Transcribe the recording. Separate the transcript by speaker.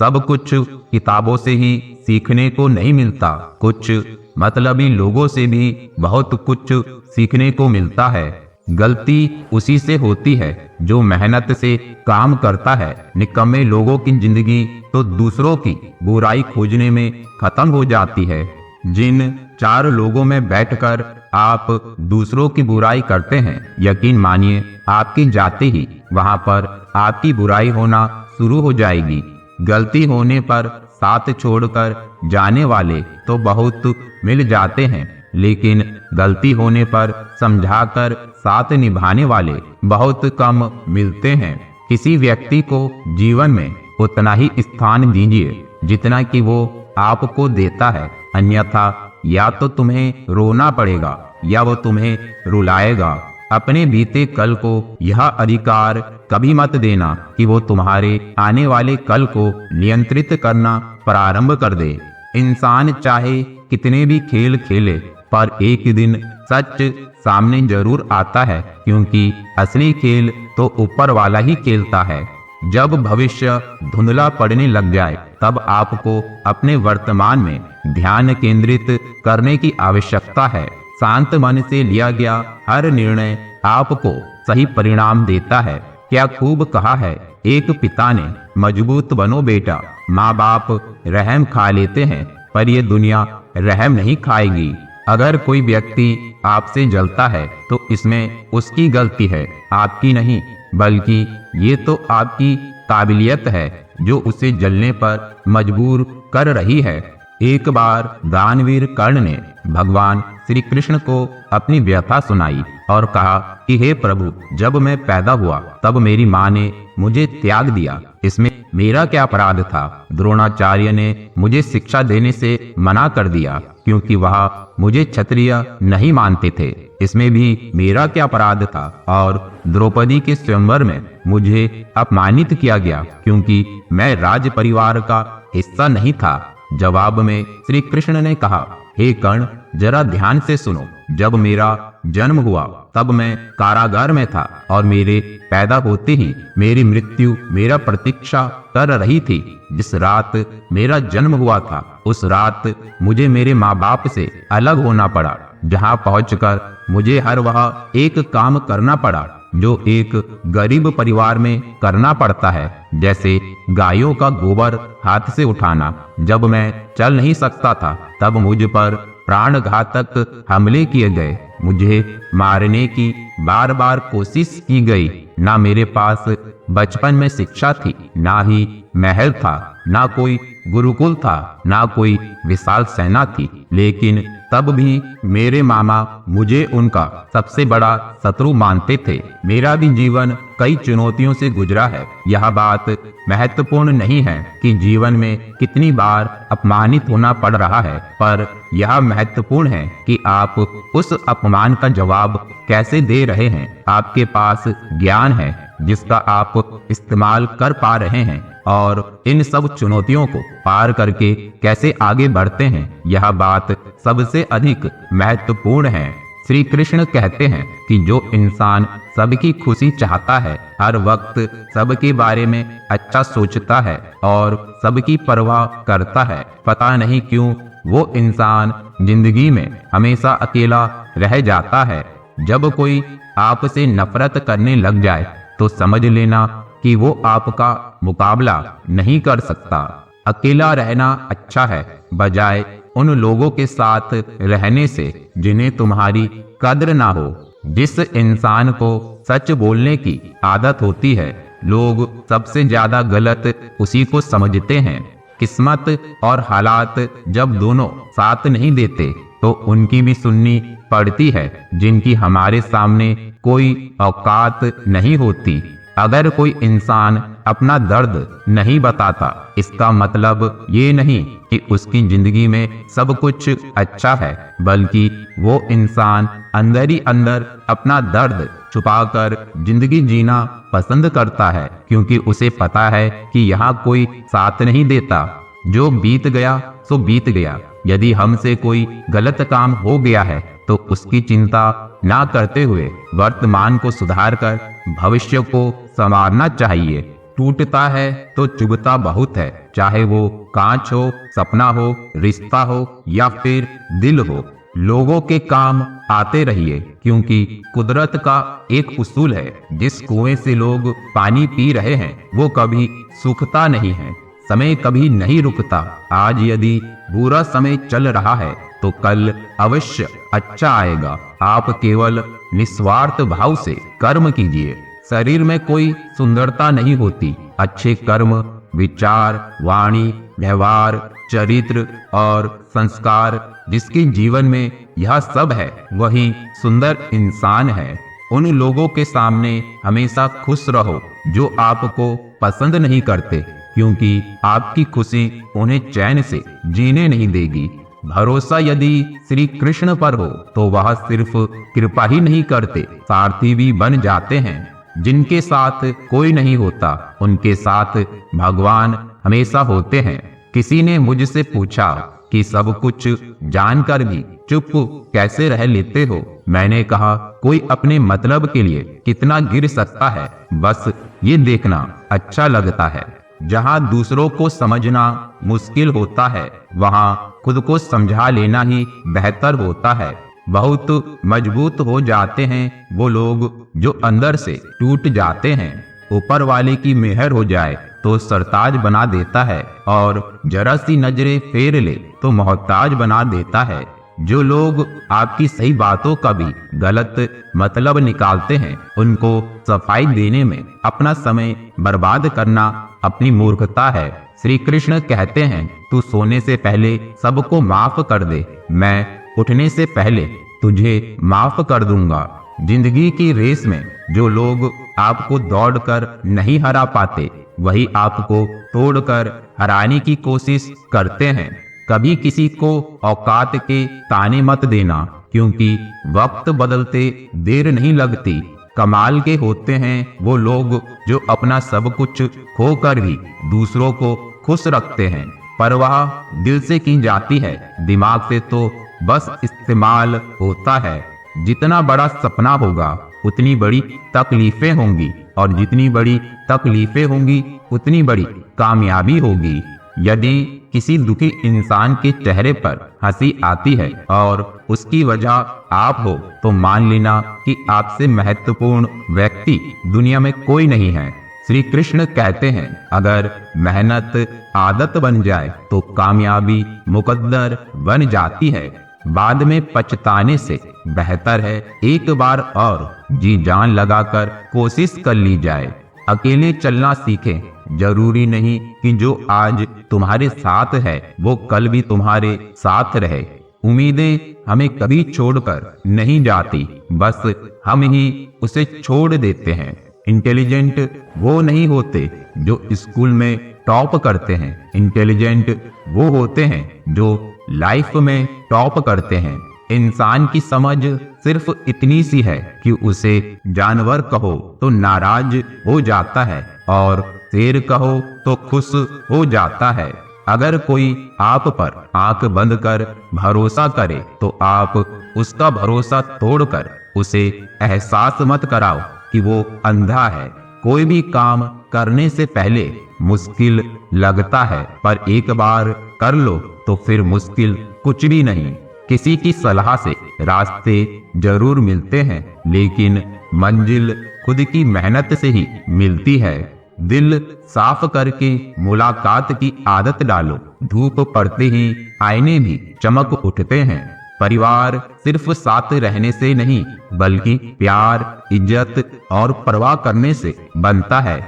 Speaker 1: सब कुछ किताबों से ही सीखने को नहीं मिलता, कुछ मतलबी लोगों से भी बहुत कुछ सीखने को मिलता है। गलती उसी से होती है जो मेहनत से काम करता है। निकम्मे लोगों की जिंदगी तो दूसरों की बुराई खोजने में खत्म हो जाती है। जिन 4 लोगों में बैठकर आप दूसरों की बुराई करते हैं, यकीन मानिए आपकी जाते ही वहां पर आपकी बुराई होना शुरू हो जाएगी। गलती होने पर साथ छोड़कर जाने वाले तो बहुत मिल जाते हैं, लेकिन गलती होने पर समझाकर साथ निभाने वाले बहुत कम मिलते हैं। किसी व्यक्ति को जीवन में उतना ही स्थान दीजिए जितना कि वो आपको देता है, अन्यथा या तो तुम्हें रोना पड़ेगा या वो तुम्हें रुलाएगा। अपने बीते कल को यह अधिकार कभी मत देना कि वो तुम्हारे आने वाले कल को नियंत्रित करना प्रारंभ कर दे। इंसान चाहे कितने भी खेल खेले, पर एक दिन सच सामने जरूर आता है, क्योंकि असली खेल तो ऊपर वाला ही खेलता है। जब भविष्य धुंधला पड़ने लग जाए, तब आपको अपने वर्तमान में ध्यान केंद्रित करने की आवश्यकता है। शांत मन से लिया गया हर निर्णय आपको सही परिणाम देता है। क्या खूब कहा है एक पिता ने, मजबूत बनो बेटा। माँ बाप रहम खा लेते हैं, पर ये दुनिया रहम नहीं खाएगी। अगर कोई व्यक्ति आपसे जलता है तो इसमें उसकी गलती है, आपकी नहीं, बल्कि ये तो आपकी काबिलियत है जो उसे जलने पर मजबूर कर रही है। एक बार दानवीर कर्ण ने भगवान श्री कृष्ण को अपनी व्यथा सुनाई और कहा कि हे प्रभु, जब मैं पैदा हुआ तब मेरी माँ ने मुझे त्याग दिया, इसमें मेरा क्या अपराध था? द्रोणाचार्य ने मुझे शिक्षा देने से मना कर दिया क्योंकि वह मुझे क्षत्रिय नहीं मानते थे, इसमें भी मेरा क्या अपराध था? और द्रौपदी के स्वयंवर में मुझे अपमानित किया गया क्योंकि मैं राज परिवार का हिस्सा नहीं था। जवाब में श्री कृष्ण ने कहा, हे कर्ण, जरा ध्यान से सुनो। जब मेरा जन्म हुआ तब मैं कारागार में था और मेरे पैदा होते ही मेरी मृत्यु मेरा प्रतीक्षा कर रही थी। जिस रात मेरा जन्म हुआ था उस रात मुझे मेरे माँ बाप से अलग होना पड़ा, जहाँ पहुंचकर मुझे हर वह एक काम करना पड़ा जो एक गरीब परिवार में करना पड़ता है, जैसे गायों का गोबर हाथ से उठाना। जब मैं चल नहीं सकता था तब मुझ पर प्राणघातक हमले किए गए। मुझे मारने की बार बार कोशिश की गई। ना मेरे पास बचपन में शिक्षा थी, ना ही महल था, ना कोई गुरुकुल था, ना कोई विशाल सेना थी, लेकिन तब भी मेरे मामा मुझे उनका सबसे बड़ा शत्रु मानते थे। मेरा भी जीवन कई चुनौतियों से गुजरा है। यह बात महत्वपूर्ण नहीं है कि जीवन में कितनी बार अपमानित होना पड़ रहा है, पर यह महत्वपूर्ण है कि आप उस अपमान का जवाब कैसे दे रहे हैं। आपके पास ज्ञान है जिसका आप इस्तेमाल कर पा रहे हैं और इन सब चुनौतियों को पार करके कैसे आगे बढ़ते हैं, यह बात सबसे अधिक महत्वपूर्ण है। श्री कृष्ण कहते हैं कि जो इंसान सबकी खुशी चाहता है, हर वक्त सबके बारे में अच्छा सोचता है और सबकी परवाह करता है, पता नहीं क्यों वो इंसान जिंदगी में हमेशा अकेला रह जाता है। जब कोई आपसे नफरत करने लग जाए तो समझ लेना कि वो आपका मुकाबला नहीं कर सकता। अकेला रहना अच्छा है, बजाय उन लोगों के साथ रहने से जिन्हें तुम्हारी कद्र ना हो। जिस इंसान को सच बोलने की आदत होती है, लोग सबसे ज्यादा गलत उसी को समझते हैं। किस्मत और हालात जब दोनों साथ नहीं देते तो उनकी भी सुननी पड़ती है, जिनकी हमारे सामने कोई औकात नहीं होती। अगर कोई इंसान अपना दर्द नहीं बताता, इसका मतलब ये नहीं कि उसकी जिंदगी में सब कुछ अच्छा है, बल्कि वो इंसान अंदर ही अंदर अपना दर्द छुपाकर जिंदगी जीना पसंद करता है, क्योंकि उसे पता है कि यहाँ कोई साथ नहीं देता। जो बीत गया सो बीत गया। यदि हमसे कोई गलत काम हो गया है तो उसकी चिंता ना करते हुए वर्तमान को सुधार कर भविष्य को संवारना चाहिए। टूटता है तो चुभता बहुत है, चाहे वो कांच हो, सपना हो, रिश्ता हो या फिर दिल हो। लोगों के काम आते रहिए, क्योंकि कुदरत का एक उसूल है, जिस कुएं से लोग पानी पी रहे हैं वो कभी सूखता नहीं है। समय कभी नहीं रुकता। आज यदि बुरा समय चल रहा है तो कल अवश्य अच्छा आएगा। आप केवल निस्वार्थ भाव से कर्म कीजिए। शरीर में कोई सुंदरता नहीं होती, अच्छे कर्म, विचार, वाणी, व्यवहार, चरित्र और संस्कार, जिसके जीवन में यह सब है वही सुंदर इंसान है। उन लोगों के सामने हमेशा खुश रहो जो आपको पसंद नहीं करते, क्योंकि आपकी खुशी उन्हें चैन से जीने नहीं देगी। भरोसा यदि श्री कृष्ण पर हो तो वह सिर्फ कृपा ही नहीं करते, सारथी भी बन जाते हैं। जिनके साथ कोई नहीं होता उनके साथ भगवान हमेशा होते हैं। किसी ने मुझसे पूछा कि सब कुछ जानकर भी चुप कैसे रह लेते हो। मैंने कहा, कोई अपने मतलब के लिए कितना गिर सकता है, बस ये देखना अच्छा लगता है। जहाँ दूसरों को समझना मुश्किल होता है वहाँ खुद को समझा लेना ही बेहतर होता है। बहुत मजबूत हो जाते हैं वो लोग जो अंदर से टूट जाते हैं। ऊपर वाले की मेहर हो जाए तो सरताज बना देता है, और जरा सी नजरें फेर ले तो मोहताज बना देता है। जो लोग आपकी सही बातों का भी गलत मतलब निकालते हैं, उनको सफाई देने में अपना समय बर्बाद करना अपनी मूर्खता है। श्री कृष्ण कहते हैं, तू सोने से पहले सबको माफ कर दे, मैं उठने से पहले तुझे माफ कर दूंगा। जिंदगी की रेस में जो लोग आपको दौड़कर नहीं हरा पाते, वही आपको तोड़कर हराने की कोशिश करते हैं। कभी किसी को औकात के ताने मत देना, क्योंकि वक्त बदलते देर नहीं लगती। कमाल के होते हैं वो लोग जो अपना सब कुछ खोकर भी दूसरों को खुश रखते हैं। परवाह दिल से की जाती है, दिमाग से तो बस इस्तेमाल होता है। जितना बड़ा सपना होगा उतनी बड़ी तकलीफें होंगी, और जितनी बड़ी तकलीफें होंगी उतनी बड़ी कामयाबी होगी। यदि किसी दुखी इंसान के चेहरे पर हंसी आती है और उसकी वजह आप हो, तो मान लेना कि आपसे महत्वपूर्ण व्यक्ति दुनिया में कोई नहीं है। श्री कृष्ण कहते हैं, अगर मेहनत आदत बन जाए तो कामयाबी मुकद्दर बन जाती है। बाद में पछताने से बेहतर है एक बार और जी जान लगाकर कोशिश कर ली जाए। अकेले चलना सीखें। जरूरी नहीं कि जो आज तुम्हारे साथ है वो कल भी तुम्हारे साथ रहे। उम्मीदें हमें कभी छोड़कर नहीं जाती, बस हम ही उसे छोड़ देते हैं। इंटेलिजेंट वो नहीं होते जो स्कूल में टॉप करते हैं, इंटेलिजेंट वो होते हैं जो लाइफ में टॉप करते हैं। इंसान की समझ सिर्फ इतनी सी है कि उसे जानवर कहो तो नाराज हो जाता है, और शेर कहो तो खुश हो जाता है। अगर कोई आप पर आंख बंद कर भरोसा करे तो आप उसका भरोसा तोड़कर उसे एहसास मत कराओ कि वो अंधा है। कोई भी काम करने से पहले मुश्किल लगता है, पर एक बार कर लो तो फिर मुश्किल कुछ भी नहीं। किसी की सलाह से रास्ते जरूर मिलते हैं, लेकिन मंजिल खुद की मेहनत से ही मिलती है। दिल साफ करके मुलाकात की आदत डालो। धूप पड़ते ही आईने भी चमक उठते हैं। परिवार सिर्फ साथ रहने से नहीं, बल्कि प्यार, इज्जत और परवाह करने से बनता है।